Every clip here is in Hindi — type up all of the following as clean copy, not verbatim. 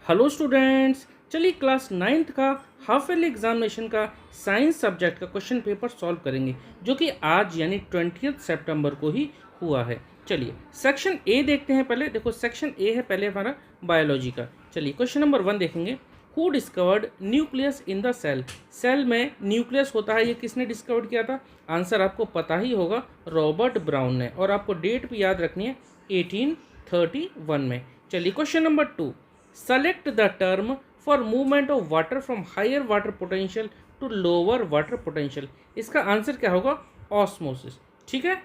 हेलो स्टूडेंट्स, चलिए क्लास 9th का हाफ ईयरली एग्जामिनेशन का साइंस सब्जेक्ट का क्वेश्चन पेपर सॉल्व करेंगे जो कि आज यानी 20 सितंबर को ही हुआ है। चलिए सेक्शन ए देखते हैं। पहले देखो सेक्शन ए है पहले हमारा बायोलॉजी का। चलिए क्वेश्चन नंबर 1 देखेंगे। Who discovered nucleus in the cell. Cell में न्यूक्लियस होता है, ये किसने डिस्कवर किया था? आंसर आपको पता ही होगा, रॉबर्ट ब्राउन ने। और आपको डेट भी याद रखनी है, 1831 में। चलिए question number 2, select the term for movement of water from higher water potential to lower water potential। इसका आंसर क्या होगा? ऑस्मोसिस। ठीक है।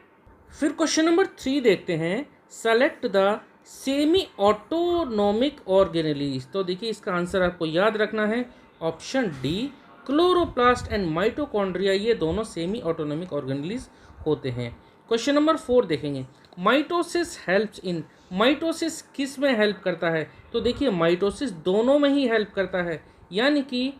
फिर क्वेश्चन नंबर 3 देखते हैं। Select the semi autonomic organelles. तो देखिए इसका आंसर आपको याद रखना है, option D, chloroplast and mitochondria, ये दोनों सेमी ऑटोनोमिक ऑर्गेनेलीज होते हैं। क्वेश्चन नंबर 4 देखेंगे। Mitosis helps in. माइटोसिस किस में हेल्प करता है? तो देखिए माइटोसिस दोनों में ही हेल्प करता है, यानी कि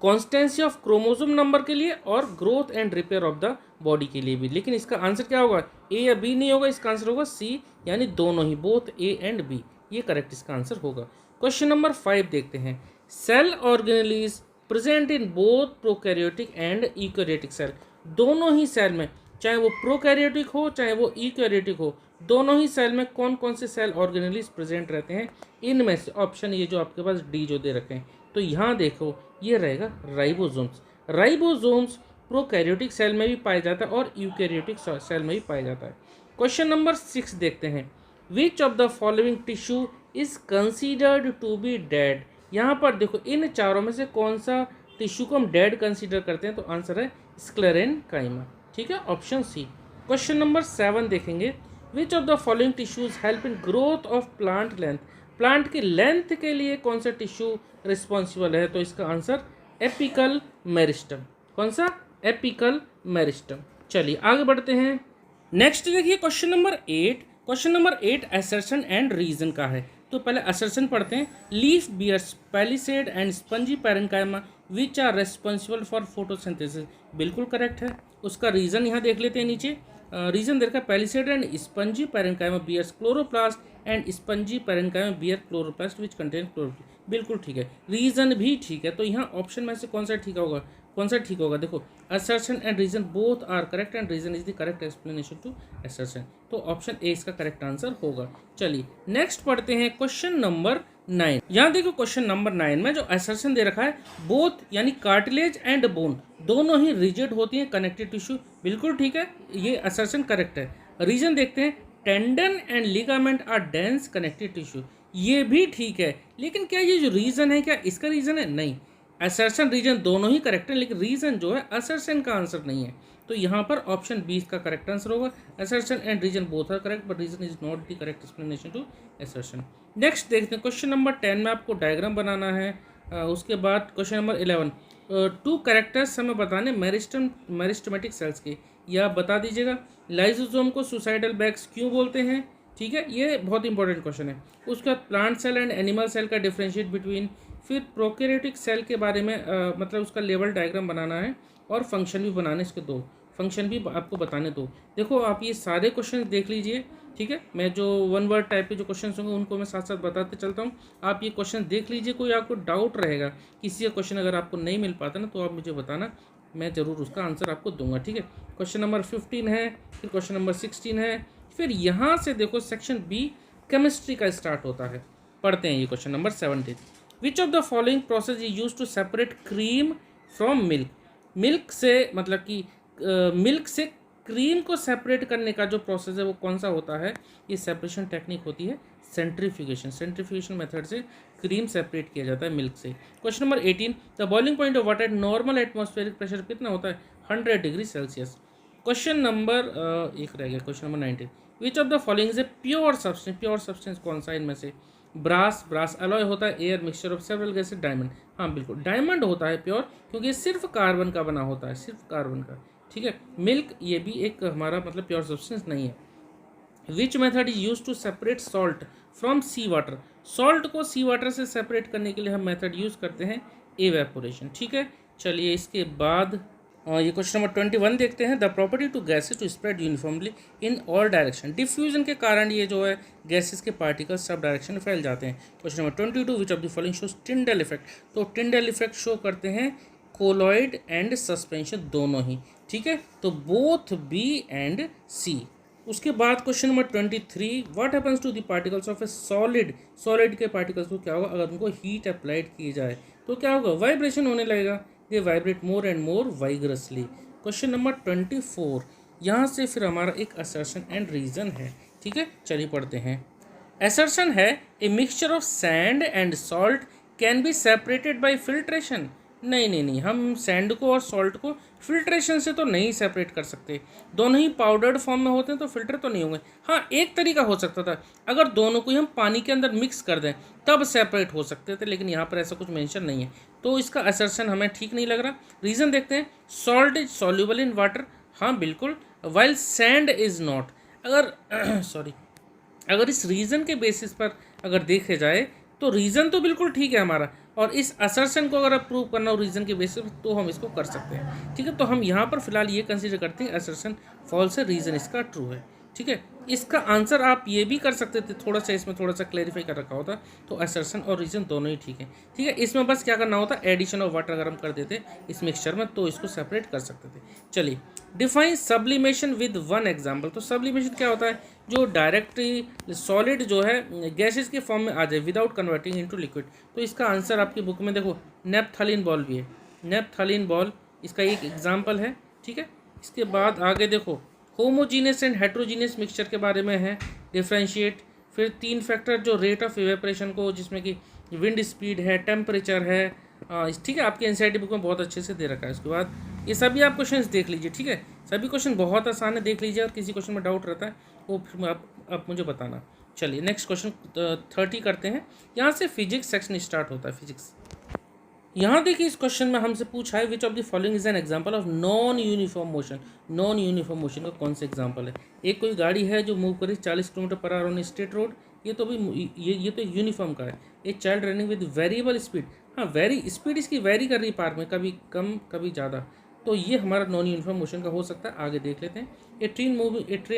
कॉन्स्टेंसी ऑफ क्रोमोसोम नंबर के लिए और growth and repair of the body के लिए भी। लेकिन इसका आंसर क्या होगा? ए या बी नहीं होगा, इसका आंसर होगा सी, यानी दोनों ही, बोथ ए एंड बी, ये करेक्ट इसका आंसर होगा। क्वेश्चन नंबर 5 देखते हैं। Cell organelles present in both prokaryotic and eukaryotic cell. दोनों ही सेल में, चाहे वो प्रोकैरियोटिक हो चाहे वो यूकैरियोटिक हो, दोनों ही सेल में कौन कौन से सेल ऑर्गेनेलीज प्रेजेंट रहते हैं? इनमें से ऑप्शन ये जो आपके पास डी जो दे रखे हैं, तो यहाँ देखो ये रहेगा राइबोसोम्स। राइबोसोम्स प्रोकैरियोटिक सेल में भी पाया जाता है और यूकैरियोटिक सेल में भी पाया जाता है। क्वेश्चन नंबर 6 देखते हैं। Which of the following tissue is considered to be dead. यहाँ पर देखो इन चारों में से कौन सा टिश्यू को हम डेड कंसीडर करते हैं? तो आंसर है स्क्लेरेनकाइमा। ठीक है, ऑप्शन सी। क्वेश्चन नंबर 7 देखेंगे। विच of the following tissues help in growth of plant length. Plant की लेंथ के लिए कौन सा टिश्यू रिस्पॉन्सिबल है? तो इसका आंसर एपिकल मेरिस्टम। कौन सा? Apical meristem. चलिए आगे बढ़ते हैं। नेक्स्ट देखिए question number 8। Question number 8 assertion and reason का है। तो पहले असर्शन पढ़ते हैं। Leaf bears palisade and spongy parenchyma which are responsible for photosynthesis. बिल्कुल करेक्ट है। उसका रीजन यहाँ देख लेते हैं नीचे। रीजन देखा, palisade and spongy parenchyma bears chloroplast and spongy parenchyma bear chloroplast which contain chloroplast. बिल्कुल ठीक है, रीजन भी ठीक है। तो यहाँ ऑप्शन में से कौन सा ठीक होगा? कौन सा ठीक होगा? देखो assertion and reason both are correct and reason is the correct explanation to assertion. तो ऑप्शन ए इसका करेक्ट आंसर होगा। चलिए नेक्स्ट पढ़ते हैं क्वेश्चन नंबर 9। यहाँ देखो क्वेश्चन नंबर 9 में जो असर्शन दे रखा है, बोथ यानी कार्टिलेज एंड बोन दोनों ही रिजिड होती हैं कनेक्टिव टिश्यू। बिल्कुल ठीक है, ये असर्शन करेक्ट है। रीजन देखते हैं। Tendon and ligament are dense connective tissue, ये भी ठीक है। लेकिन क्या ये जो रीजन है क्या इसका रीजन है? नहीं। असर्शन रीजन दोनों ही करेक्ट है, लेकिन रीजन जो है असर्शन का आंसर नहीं है। तो यहाँ पर ऑप्शन 20 का करेक्ट आंसर होगा। Assertion and reason both are correct but reason is not the correct explanation to assertion. Next देखते हैं क्वेश्चन नंबर 10 में आपको डायग्राम बनाना है। उसके बाद क्वेश्चन नंबर 11, 2 कैरेक्टर्स हमें बताने मेरिस्टेमेटिक सेल्स के, या बता दीजिएगा। लाइसोसोम को सुसाइडल बैग्स क्यों बोलते हैं? ठीक है, ये बहुत इंपॉर्टेंट क्वेश्चन है। उसके बाद plant cell and animal cell का डिफरेंशिएट बिटवीन। फिर प्रोकैरियोटिक सेल के बारे में मतलब उसका लेवल डायग्राम बनाना है और फंक्शन भी बनाने, इसके 2 फंक्शन भी आपको बताने 2। देखो आप ये सारे क्वेश्चन देख लीजिए। ठीक है, मैं जो 1 वर्ड टाइप के जो क्वेश्चन होंगे उनको मैं साथ साथ बताते चलता हूँ। आप ये क्वेश्चन देख लीजिए। कोई आपको डाउट रहेगा, किसी का क्वेश्चन अगर आपको नहीं मिल पाता ना, तो आप मुझे बताना, मैं ज़रूर उसका आंसर आपको दूंगा। ठीक है, क्वेश्चन नंबर 15 है, फिर क्वेश्चन नंबर 16 है, फिर यहाँ से देखो सेक्शन बी केमिस्ट्री का स्टार्ट होता है। पढ़ते हैं ये question number 17। Which of the following process is use to separate cream from milk. Milk से मतलब कि मिल्क से क्रीम को सेपरेट करने का जो प्रोसेस है वो कौन सा होता है? ये सेपरेशन टेक्निक होती है सेंट्रीफ्यूगेशन। सेंट्रीफ्यूगेशन मेथड से क्रीम सेपरेट किया जाता है मिल्क से। Question number 18, the boiling point of water at normal atmospheric pressure कितना होता है? 100 डिग्री सेल्सियस। क्वेश्चन नंबर एक रह गया, question number 19, which of the following is a pure substance. Pure substance कौन सा इनमें से? ब्रास। ब्रास अलॉय होता है air mixture of several gases. Diamond, हाँ बिल्कुल डायमंड होता है प्योर, क्योंकि सिर्फ कार्बन का बना होता है, सिर्फ कार्बन का। ठीक है, मिल्क ये भी एक हमारा मतलब प्योर सब्सटेंस नहीं है। Which method is use to separate salt from sea water. Salt को सी वाटर से सेपरेट करने के लिए हम मेथड यूज करते हैं एवेपोरेशन। ठीक है, चलिए इसके बाद ये क्वेश्चन नंबर 21 देखते हैं। The property to gases to spread uniformly in all direction. Diffusion के कारण ये जो है गैसेस के पार्टिकल्स सब डायरेक्शन में फैल जाते हैं। Question number 22, which of the following shows Tyndall effect. तो टिंडल इफेक्ट शो करते हैं कोलॉइड एंड सस्पेंशन दोनों ही, ठीक है, तो बोथ बी एंड सी। उसके बाद question number 23, what happens to the particles of a solid. Solid के पार्टिकल्स को क्या होगा अगर उनको हीट अप्लाइड की जाए तो क्या होगा, वाइब्रेशन होने लगेगा, they vibrate more and more vigorously. Question number 24, यहाँ से फिर हमारा एक असर्शन एंड रीजन है, ठीक है, चलिए पढ़ते हैं। असर्शन है a mixture of sand and salt can be separated by filtration. नहीं नहीं नहीं, हम सैंड को और सॉल्ट को फिल्ट्रेशन से तो नहीं सेपरेट कर सकते, दोनों ही पाउडर्ड फॉर्म में होते हैं तो फिल्टर तो नहीं होंगे। हाँ, एक तरीका हो सकता था, अगर दोनों को ही हम पानी के अंदर मिक्स कर दें तब सेपरेट हो सकते थे, लेकिन यहाँ पर ऐसा कुछ मेंशन नहीं है, तो इसका असर्शन हमें ठीक नहीं लग रहा। रीज़न देखते हैं। Salt is soluble in water, हाँ बिल्कुल, वाइल सैंड इज़ नॉट। अगर सॉरी अगर इस रीज़न के बेसिस पर अगर देखे जाए तो रीज़न तो बिल्कुल ठीक है हमारा, और इस असर्शन को अगर आप प्रूव करना हो रीज़न के बेसिस पर तो हम इसको कर सकते हैं, ठीक है। तो हम यहाँ पर फिलहाल ये कंसीडर करते हैं असर्शन फॉल्स है, रीज़न इसका ट्रू है, ठीक है। इसका आंसर आप ये भी कर सकते थे, थोड़ा सा इसमें थोड़ा सा क्लैरिफाई कर रखा होता तो असर्शन और रीज़न दोनों ही ठीक है, ठीक है। इसमें बस क्या करना होता, एडिशन ऑफ वाटर अगर हम कर देते इस मिक्सचर में तो इसको सेपरेट कर सकते थे। चलिए, define sublimation with one example. तो सब्लिमेशन क्या होता है, जो डायरेक्टली सॉलिड जो है गैसेस के फॉर्म में आ जाए विदाउट कन्वर्टिंग इनटू लिक्विड। तो इसका आंसर आपकी बुक में देखो नेपथलीन बॉल भी है, नेपथलीन बॉल इसका एक एग्जाम्पल है, ठीक है। इसके बाद आगे देखो होमोजीनियस एंड हेट्रोजीनियस मिक्सचर के बारे में है, डिफ्रेंशिएट। फिर 3 फैक्टर जो रेट ऑफ इवेपरेशन को, जिसमें कि विंड स्पीड है, टेम्परेचर है, ठीक है, आपके एनसीईआरटी बुक में बहुत अच्छे से दे रखा है। उसके बाद ये सभी आप क्वेश्चन देख लीजिए, ठीक है, सभी क्वेश्चन बहुत आसान है, देख लीजिए, और किसी क्वेश्चन में डाउट रहता है वो फिर आप मुझे बताना। चलिए नेक्स्ट क्वेश्चन 30 करते हैं। यहाँ से फिजिक्स सेक्शन स्टार्ट होता है, फिजिक्स। यहाँ देखिए इस क्वेश्चन में हमसे पूछा है विच of the following is an example of non uniform motion. Non uniform motion का कौन सा एग्जांपल है। एक कोई गाड़ी है जो मूव करे 40 kilometre per hour on state road, ये तो भी ये तो यूनिफॉर्म का है। A child running with variable speed, हाँ वेरी स्पीड इसकी वेरी कर रही है पार्क में, कभी कम कभी ज़्यादा, तो ये हमारा नॉन यूनिफॉर्म मोशन का हो सकता है। आगे देख लेते हैं। A train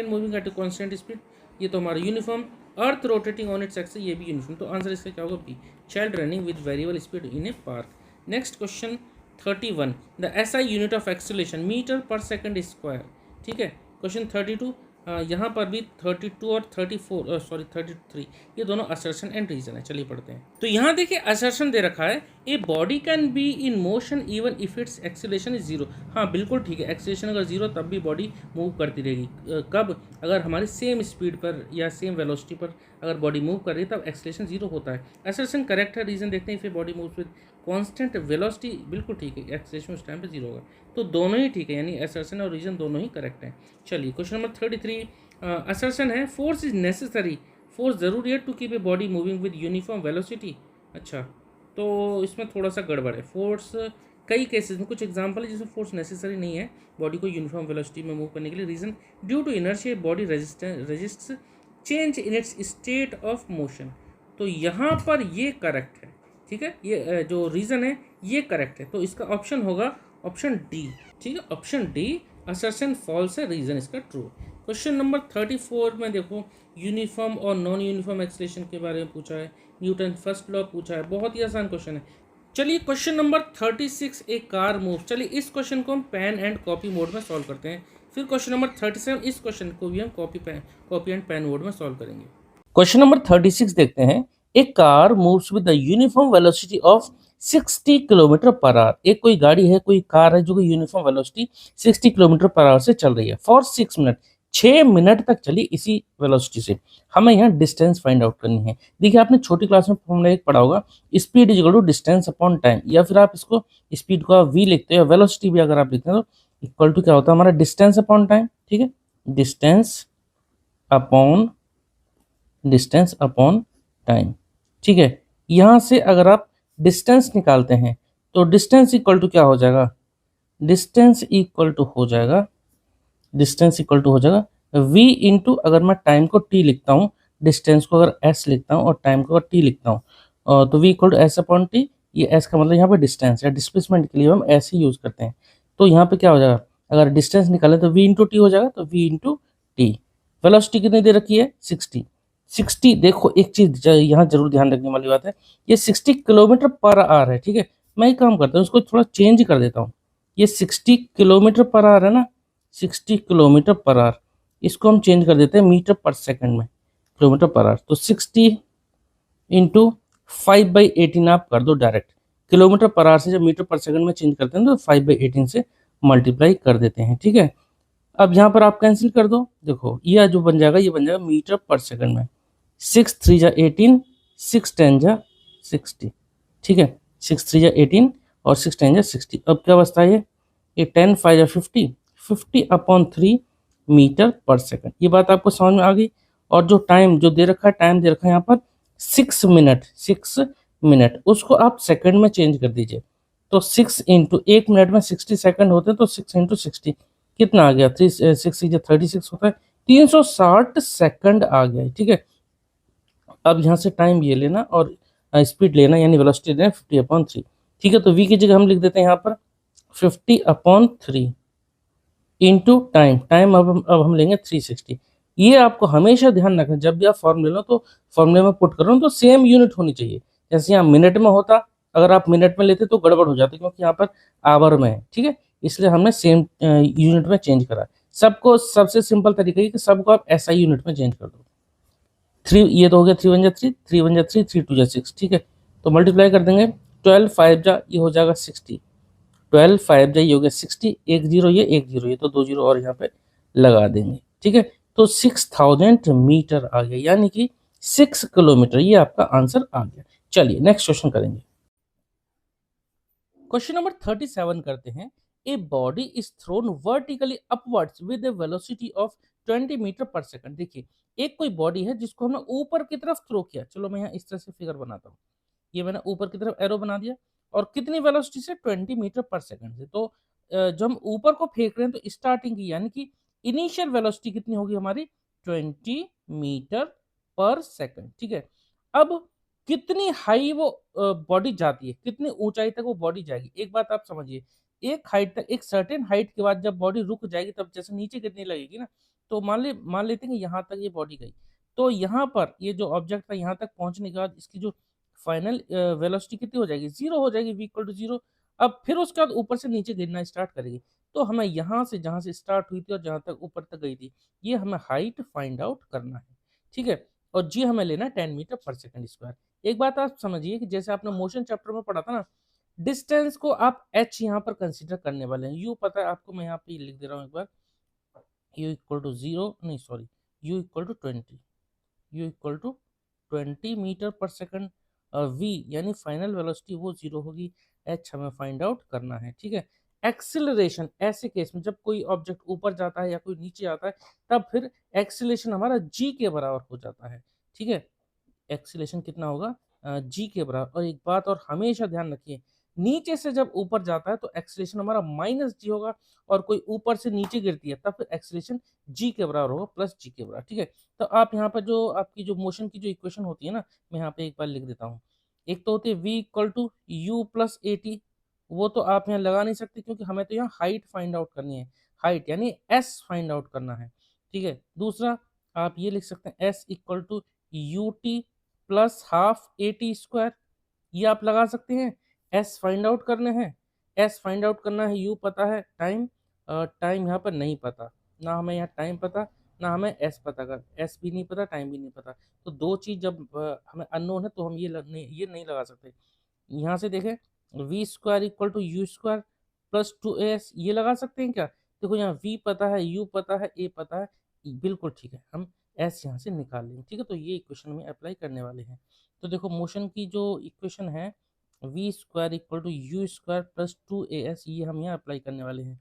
moving at a constant speed, ये तो हमारा uniform. Earth rotating on its axis, ये भी यूनिफॉर्म। तो आंसर इसका क्या होगा, B, child running with variable speed in a park. Next question 31, the SI unit of acceleration metre per second square, ठीक है। क्वेश्चन 32, यहाँ पर भी 32 और 33 ये दोनों असर्शन एंड रीजन है। चलिए पढ़ते हैं। तो यहाँ देखिए असर्शन दे रखा है, a body can be in motion even if it's acceleration is zero. हाँ बिल्कुल ठीक है, एक्सेलरेशन अगर जीरो तब भी बॉडी मूव करती रहेगी। कब, अगर हमारी सेम स्पीड पर या सेम वेलोसिटी पर अगर बॉडी मूव कर रही है तब एक्सेलरेशन जीरो होता है। असर्शन करेक्ट है। रीजन देखते हैं, if a body moves with constant velocity, बिल्कुल ठीक है, एक्सेलरेशन उस टाइम पे जीरो होगा। तो दोनों ही ठीक है, यानी असर्शन और रीजन दोनों ही करेक्ट हैं। चलिए क्वेश्चन नंबर 33, असर्शन है फोर्स इज नेसेसरी, फोर्स जरूरी है to keep a body moving with uniform velocity. अच्छा, तो इसमें थोड़ा सा गड़बड़ है। फोर्स कई केसेस में, कुछ एग्जांपल है जिसमें फोर्स नेसेसरी नहीं है बॉडी को यूनिफॉर्म वेलोसिटी में मूव करने के लिए। Reason, due to inertia body resists change in its state of motion. तो यहाँ पर ये करेक्ट है, ठीक है, ये जो रीज़न है ये करेक्ट है, तो इसका ऑप्शन होगा ऑप्शन डी, ठीक है, ऑप्शन डी असर्शन फॉल्स है, रीज़न इसका ट्रू। क्वेश्चन नंबर 34 में देखो यूनिफॉर्म और नॉन यूनिफॉर्म एक्सेलरेशन के बारे में पूछा है, न्यूटन फर्स्ट लॉ पूछा है, बहुत ही आसान क्वेश्चन है। चलिए क्वेश्चन नंबर 36, ए कार मूव। चलिए इस क्वेश्चन को हम पेन एंड कॉपी मोड में सॉल्व करते हैं। फिर क्वेश्चन नंबर 37, इस क्वेश्चन को भी हम कॉपी एंड पेन मोड में सॉल्व करेंगे। क्वेश्चन नंबर 36 देखते हैं। A car moves with the uniform velocity of 60 kilometre per hour. एक कोई गाड़ी है, कोई कार है जो कि uniform velocity 60 kilometre per hour से चल रही है फॉर 6 मिनट, 6 मिनट तक चली इसी वेलोसिटी से। हमें यहाँ डिस्टेंस फाइंड आउट करनी है। देखिए आपने छोटी क्लास में फॉर्मूला एक पढ़ा होगा, speed is equal to distance upon time, या फिर आप इसको स्पीड को वी लिखते हैं, वेलोसिटी भी अगर आप लिखते हैं तो इक्वल टू क्या होता है हमारा डिस्टेंस अपॉन टाइम, ठीक है, डिस्टेंस अपॉन टाइम, ठीक है। यहाँ से अगर आप डिस्टेंस निकालते हैं तो डिस्टेंस इक्वल टू क्या हो जाएगा, डिस्टेंस इक्वल टू हो जाएगा v इंटू, अगर मैं टाइम को t लिखता हूँ, डिस्टेंस को अगर s लिखता हूँ और टाइम को अगर t लिखता हूँ, तो v equal to S upon T. ये s का मतलब यहाँ पे डिस्टेंस है, डिस्प्लेसमेंट के लिए हम s ही यूज़ करते हैं। तो यहाँ पे क्या हो जाएगा, अगर डिस्टेंस निकाले तो v इंटू टी हो जाएगा, तो v इंटू टी। वेलोसिटी कितनी दे रखी है 60। 60 देखो एक चीज यहाँ जरूर ध्यान रखने वाली बात है, ये 60 किलोमीटर पर आवर है, ठीक है। मैं एक काम करता हूँ, इसको थोड़ा चेंज कर देता हूँ। ये 60 किलोमीटर पर आवर है ना, 60 किलोमीटर पर आवर, इसको हम चेंज कर देते हैं मीटर पर सेकंड में, किलोमीटर पर आवर। तो 60 इंटू 5/18 आप कर दो डायरेक्ट। किलोमीटर पर आवर से जब मीटर पर सेकंड में चेंज करते हैं तो 5/18 से मल्टीप्लाई कर देते हैं, ठीक है। अब यहाँ पर आप कैंसिल कर दो, देखो ये जो बन जाएगा, ये बन जाएगा मीटर पर सेकंड में। 6×3 = 18, 6×10 = 60, ठीक है। 6×3 = 18 और 6×10 = 60। अब क्या बचता है, ये 10×5 = 50, 50/3 मीटर पर सेकंड। ये बात आपको समझ में आ गई। और जो टाइम जो दे रखा है, टाइम दे रखा है यहाँ पर 6 मिनट, 6 मिनट, उसको आप सेकंड में चेंज कर दीजिए। तो 6 इंटू 1 मिनट में 60 सेकंड होते हैं, तो 6 इंटू 60 कितना आ गया, 36 होता है, 360 सेकंड आ गया, ठीक है। अब यहाँ से टाइम ये लेना और स्पीड लेना, यानी वेलोसिटी लेना 50/3, ठीक है। तो v की जगह हम लिख देते हैं यहाँ पर 50/3 इंटू टाइम, टाइम अब हम लेंगे 360। ये आपको हमेशा ध्यान रखना, जब भी आप फॉर्मूले लो तो फॉर्मूले में पुट करो तो सेम यूनिट होनी चाहिए। जैसे यहाँ मिनट में होता, अगर आप मिनट में लेते तो गड़बड़ हो जाती, क्योंकि यहाँ पर आवर में है, ठीक है। इसलिए हमने सेम यूनिट में चेंज करा। सबको सबसे सिंपल तरीका है कि सबको आप SI यूनिट में चेंज कर दो। 3 ये तो हो गया, 3×1 = 3, 3×1 = 3, 3×2 = 6, ठीक है। तो मल्टीप्लाई कर देंगे, 12×5 ये हो जाएगा 60, 12×5 ये हो गया 60, एक जीरो ये, एक जीरो ये, तो 2 जीरो और यहाँ पे लगा देंगे, ठीक है। तो 6000 मीटर आ गया, यानी कि 6 किलोमीटर, ये आपका आंसर आ गया। चलिए नेक्स्ट क्वेश्चन करेंगे। क्वेश्चन नंबर 37 करते हैं। A body is thrown vertically upwards with a velocity of 20 metre per second. देखिए एक कोई बॉडी है जिसको हमने ऊपर की तरफ थ्रो किया। चलो मैं यहाँ इस तरह से फिगर बनाता हूँ, ये मैंने ऊपर की तरफ एरो बना दिया, और कितनी वेलोसिटी से 20 मीटर पर सेकंड से। तो जब हम ऊपर को फेंक रहे हैं तो स्टार्टिंग की यानी कि इनिशियल वेलोसिटी कितनी होगी हमारी, 20 मीटर पर सेकंड, ठीक है। अब कितनी हाई वो बॉडी जाती है, कितनी ऊंचाई तक वो बॉडी जाएगी, एक बात आप समझिए। एक हाइट तक, एक सर्टेन हाइट के बाद जब बॉडी रुक जाएगी, तब जैसे नीचे गिरने लगेगी ना, तो मान लेते हैं कि यहाँ तक ये बॉडी गई। तो यहाँ पर ये जो ऑब्जेक्ट था, यहाँ तक पहुंचने के बाद इसकी जो फाइनल वेलोसिटी कितनी हो जाएगी, 0 हो जाएगी, v = 0। अब फिर उसके बाद ऊपर से नीचे गिरना स्टार्ट करेगी। तो हमें यहाँ से, जहाँ से स्टार्ट हुई थी और जहाँ तक ऊपर तक गई थी, ये हमें हाइट फाइंड आउट करना है, ठीक है। और जी हमें लेना है 10 मीटर पर सेकंड स्क्वायर। एक बात आप समझिए कि जैसे आपने मोशन चैप्टर में पढ़ा था ना, डिस्टेंस को आप h यहाँ पर कंसीडर करने वाले हैं। यू पता है आपको, मैं यहाँ पे लिख दे रहा हूँ एक बार, u = 0, नहीं sorry, u = 20, u = 20 metre per second. v यानी फाइनल वेलोसिटी वो 0 होगी, h हमें फाइंड आउट करना है, ठीक है। एक्सिलरेशन, ऐसे केस में जब कोई ऑब्जेक्ट ऊपर जाता है या कोई नीचे आता है, तब फिर एक्सिलेशन हमारा g के बराबर हो जाता है, ठीक है। एक्सीलेशन कितना होगा, जी के बराबर। और एक बात और हमेशा ध्यान रखिए, नीचे से जब ऊपर जाता है तो एक्सीलेशन हमारा -g होगा, और कोई ऊपर से नीचे गिरती है तब फिर एक्सीलेशन जी के बराबर होगा, +g के बराबर, ठीक है। तो आप यहाँ पर जो आपकी जो मोशन की जो इक्वेशन होती है ना, मैं यहाँ पे एक बार लिख देता हूँ। एक तो होती है v = u + at, वो तो आप यहाँ लगा नहीं सकते, क्योंकि हमें तो यहाँ हाइट फाइंड आउट करनी है, हाइट यानी s फाइंड आउट करना है, ठीक है। दूसरा आप ये लिख सकते हैं s = ut + ½ AT², ये आप लगा सकते हैं। एस फाइंड आउट करने हैं, एस फाइंड आउट करना है, यू पता है, टाइम टाइम यहाँ पर नहीं पता, ना हमें यहाँ टाइम पता, ना हमें एस पता कर, एस भी नहीं पता, टाइम भी नहीं पता। तो दो चीज़ जब हमें अननोन है तो हम ये नहीं लगा सकते। यहाँ से देखें, v² = u² + 2as, ये लगा सकते हैं क्या? देखो यहाँ v पता है, u पता है, a पता है, बिल्कुल ठीक है, हम s यहाँ से निकाल लेंगे, ठीक है। तो ये इक्वेशन में अप्लाई करने वाले हैं। तो देखो मोशन की जो इक्वेशन है, v² = u² + 2as, ये हम यहाँ अप्लाई करने वाले हैं।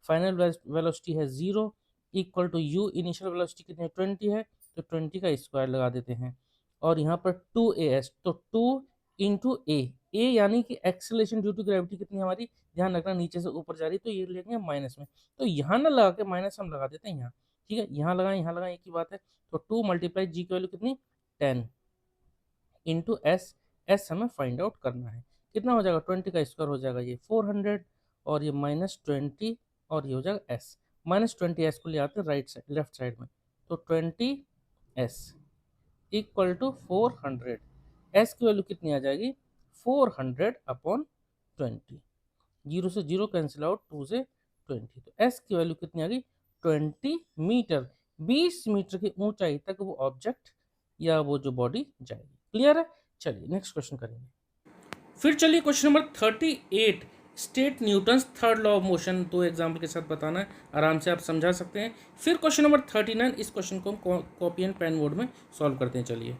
फाइनल वेलोसिटी है 0 = u, इनिशियल वेलोसिटी कितनी है 20 है, तो 20 का स्क्वायर लगा देते हैं। और यहाँ पर 2as, तो 2 इंटू ए यानी कि एक्सेलरेशन ड्यू टू ग्रेविटी कितनी हमारी, ध्यान रखना नीचे से ऊपर जा रही, तो ये लेंगे माइनस में। तो यहाँ ना लगा के माइनस हम लगा देते हैं यहाँ, ठीक है। यहाँ लगाएं एक ही बात है। तो 2 × जी की वैल्यू कितनी, 10 इंटू एस, एस हमें फाइंड आउट करना है, कितना हो जाएगा, 20 का स्क्वायर हो जाएगा ये 400, और ये -20 और ये हो जाएगा एस। -20 को ले आते हैं राइट साइड लेफ्ट साइड में, तो 20 s इक्वल टू 400। एस की वैल्यू कितनी आ जाएगी 400/20। 0 से 0 कैंसिल आउट, 2 से 20, तो एस की वैल्यू कितनी आ गई 20 मीटर। 20 मीटर की ऊंचाई तक वो ऑब्जेक्ट या वो जो बॉडी जाएगी। क्लियर है। चलिए नेक्स्ट क्वेश्चन करेंगे। फिर चलिए question number 38, state Newton's third law of motion. दो एग्जाम्पल के साथ बताना है, आराम से आप समझा सकते हैं। फिर क्वेश्चन नंबर 39, इस क्वेश्चन को हम कॉपी एंड पेन मोड में सॉल्व करते हैं। चलिए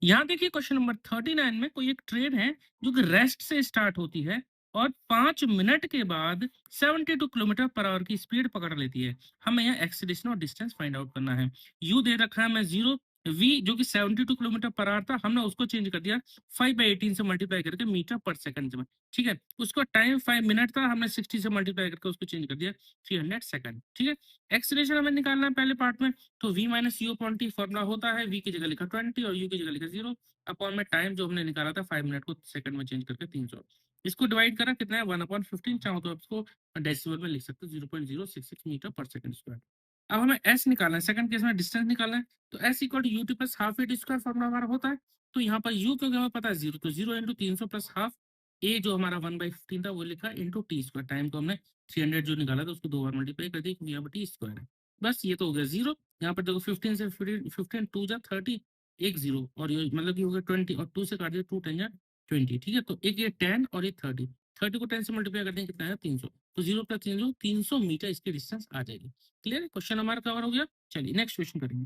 यहाँ देखिए क्वेश्चन नंबर 39 में कोई एक ट्रेन है जो कि रेस्ट से स्टार्ट होती है और 5 मिनट के बाद 72 किलोमीटर पर आवर की स्पीड पकड़ लेती है। हमें यहाँ एक्सीलरेशन और डिस्टेंस फाइंड आउट करना है। यू दे रखा है मैं 0, वी जो कि 72 किलोमीटर पर आवर था, हमने उसको चेंज कर दिया 5/18 से मल्टीप्लाई करके मीटर पर सेकंड में। ठीक है, उसका टाइम 5 मिनट था, हमने 60 से मल्टीप्लाई करके उसको चेंज कर दिया 300 सेकंड। ठीक है, एक्सीलरेशन हमें निकालना है पहले पार्ट में, तो v minus you upon T formula होता है, v की जगह लिखा 20 और u की जगह लिखा 0 अपॉन में टाइम जो हमने निकाला था 5 मिनट को सेकंड में चेंज करके 300। इसको डिवाइड करा कितना है 1/15, चाहो तो आपको डेसिमल में लिख सकते हो 0.066 मीटर पर सेकंड स्क्वायर। अब हमें s निकालना है, सेकंड केस में डिस्टेंस निकालना है, तो s equal to U T plus half at square formula हमारा होता है। तो यहाँ पर u क्योंकि हमें पता है 0, तो 0 इंटू 300 प्लस हाफ, a जो हमारा 1/15 था वो लिखा इंटू टी स्क्वायर, टाइम को हमने 300 जो निकाला था उसको 2 बार मल्टीप्लाई कर दिया क्योंकि यहाँ पर टी स्क्वायर है। बस ये तो हो गया 0। यहाँ पर देखो 15 से 15 2 जा 30, एक 0 और ये मतलब कि हो गया 20 और 2 से काट दिया 2 10 जा 20। ठीक है, तो एक ये 10 और एक 30, 30 को 10 से मल्टीप्लाई करते हैं कितना है 300, तो 0 प्लस 300 300 मीटर इसकी डिस्टेंस आ जाएगी। क्लियर है, क्वेश्चन हमारा कवर हो गया। चलिए नेक्स्ट क्वेश्चन करेंगे।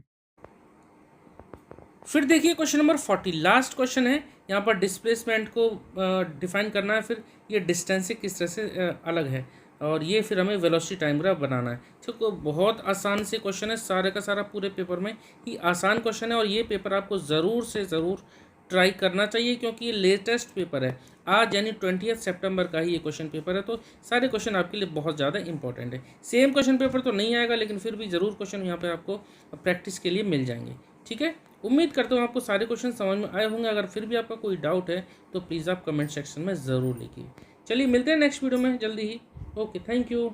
फिर देखिए क्वेश्चन नंबर 40, लास्ट क्वेश्चन है। यहाँ पर डिस्प्लेसमेंट को डिफाइन करना है, फिर ये डिस्टेंस से किस तरह से अलग है, और ये फिर हमें वेलोसिटी टाइम ग्राफ बनाना है। तो बहुत आसान से क्वेश्चन है, सारे का सारा पूरे पेपर में ही आसान क्वेश्चन है, और ये पेपर आपको ज़रूर से ज़रूर ट्राई करना चाहिए क्योंकि ये लेटेस्ट पेपर है। आज यानी 20 सितंबर का ही ये क्वेश्चन पेपर है, तो सारे क्वेश्चन आपके लिए बहुत ज़्यादा इंपॉर्टेंट है। सेम क्वेश्चन पेपर तो नहीं आएगा, लेकिन फिर भी ज़रूर क्वेश्चन यहाँ पर आपको प्रैक्टिस के लिए मिल जाएंगे। ठीक है, उम्मीद करता हूँ आपको सारे क्वेश्चन समझ में आए होंगे। अगर फिर भी आपका कोई डाउट है तो प्लीज़ आप कमेंट सेक्शन में ज़रूर लिखिए। चलिए मिलते हैं नेक्स्ट वीडियो में जल्दी ही। Okay, thank you.